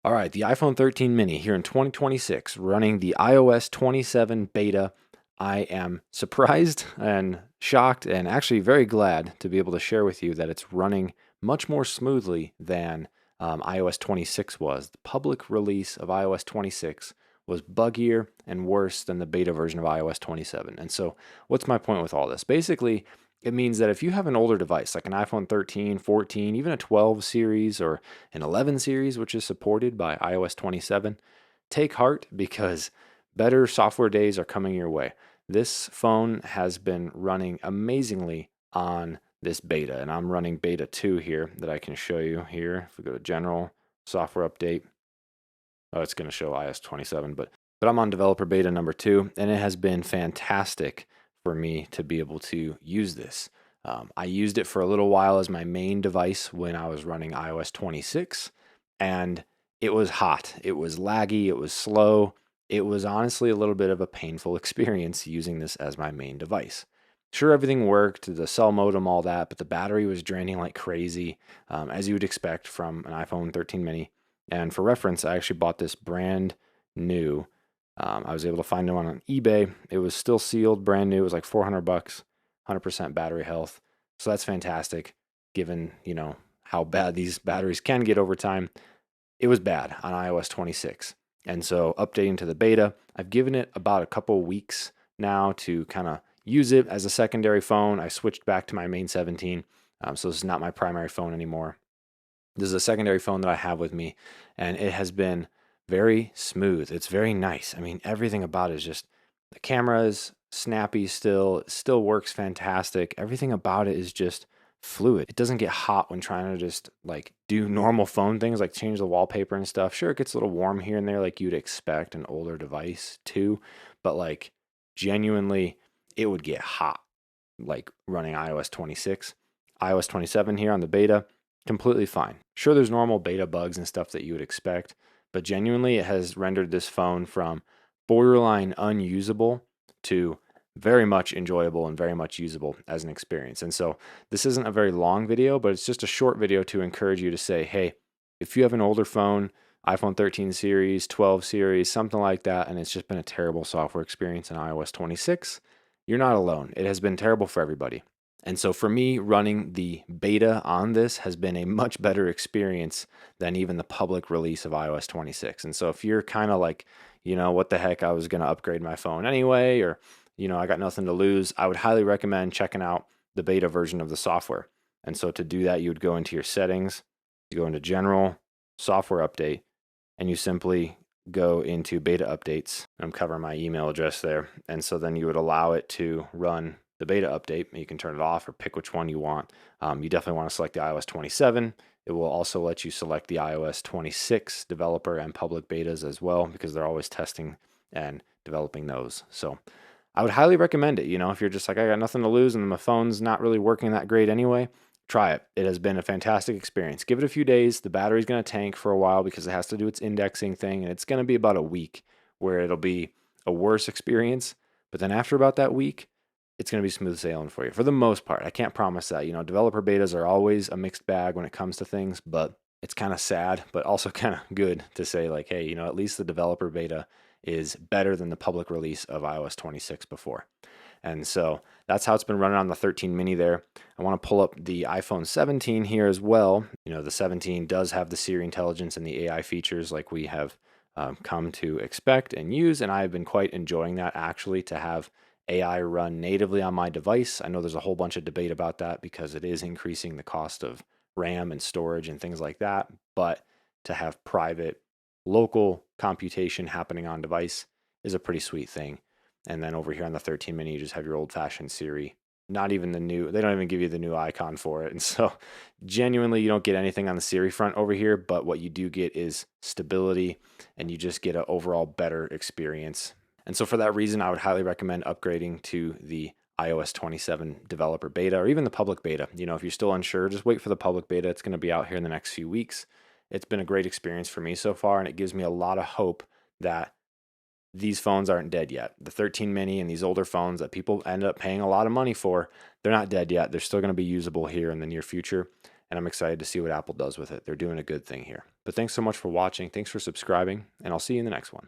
All right, the iPhone 13 mini here in 2026 running the iOS 27 beta. I am surprised and shocked and actually very glad to be able to share with you that it's running much more smoothly than iOS 26 was. The public release of iOS 26 was buggier and worse than the beta version of iOS 27. And so, what's my point with all this? Basically, it means that if you have an older device like an iPhone 13, 14, even a 12 series or an 11 series, which is supported by iOS 27, take heart because better software days are coming your way. This phone has been running amazingly on this beta, and I'm running beta 2 here that I can show you here. If we go to general software update, oh, it's going to show iOS 27, but I'm on developer beta number 2, and it has been fantastic for me to be able to use this. I used it for a little while as my main device when I was running iOS 26, and it was hot. It was laggy. It was slow. It was honestly a little bit of a painful experience using this as my main device. Sure, everything worked, the cell modem, all that, but the battery was draining like crazy, as you would expect from an iPhone 13 mini. And for reference, I actually bought this brand new. I was able to find them on eBay. It was still sealed, brand new. It was like 400 bucks, 100% battery health. So that's fantastic, given how bad these batteries can get over time. It was bad on iOS 26, and so updating to the beta, I've given it about a couple weeks now to kind of use it as a secondary phone. I switched back to my main 17, so this is not my primary phone anymore. This is a secondary phone that I have with me, and it has been very smooth. It's very nice. I mean, everything about it is just the camera is snappy still, it still works fantastic. Everything about it is just fluid. It doesn't get hot when trying to just like do normal phone things like change the wallpaper and stuff. Sure, it gets a little warm here and there like you'd expect an older device too, but like genuinely it would get hot like running iOS 26. iOS 27 here on the beta, completely fine. Sure, there's normal beta bugs and stuff that you would expect, but genuinely it has rendered this phone from borderline unusable to very much enjoyable and very much usable as an experience. And so this isn't a very long video, but it's just a short video to encourage you to say, hey, if you have an older phone, iPhone 13 series, 12 series, something like that, and it's just been a terrible software experience in iOS 26, you're not alone. It has been terrible for everybody. And so for me, running the beta on this has been a much better experience than even the public release of iOS 26. And so if you're kind of like, what the heck, I was going to upgrade my phone anyway, or, I got nothing to lose, I would highly recommend checking out the beta version of the software. And so to do that, you would go into your settings, you go into general, software update, and you simply go into beta updates. I'm covering my email address there. And so then you would allow it to run the beta update. You can turn it off or pick which one you want. You definitely want to select the iOS 27. It will also let you select the iOS 26 developer and public betas as well, because they're always testing and developing those. So I would highly recommend it. If you're just like, I got nothing to lose and my phone's not really working that great anyway, try it. It has been a fantastic experience. Give it a few days. The battery's going to tank for a while because it has to do its indexing thing, and it's going to be about a week where it'll be a worse experience. But then after about that week, it's going to be smooth sailing for you for the most part. I can't promise that. Developer betas are always a mixed bag when it comes to things, but it's kind of sad, but also kind of good to say like, hey, at least the developer beta is better than the public release of iOS 26 before. And so that's how it's been running on the 13 mini there. I want to pull up the iPhone 17 here as well. The 17 does have the Siri intelligence and the AI features like we have come to expect and use. And I've been quite enjoying that actually, to have AI run natively on my device. I know there's a whole bunch of debate about that because it is increasing the cost of RAM and storage and things like that. But to have private local computation happening on device is a pretty sweet thing. And then over here on the 13 mini, you just have your old fashioned Siri. Not even the new, they don't even give you the new icon for it. And so genuinely, you don't get anything on the Siri front over here, but what you do get is stability, and you just get an overall better experience. And so for that reason, I would highly recommend upgrading to the iOS 27 developer beta or even the public beta. If you're still unsure, just wait for the public beta. It's going to be out here in the next few weeks. It's been a great experience for me so far, and it gives me a lot of hope that these phones aren't dead yet. The 13 mini and these older phones that people end up paying a lot of money for, they're not dead yet. They're still going to be usable here in the near future. and I'm excited to see what Apple does with it. They're doing a good thing here. But thanks so much for watching. Thanks for subscribing, and I'll see you in the next one.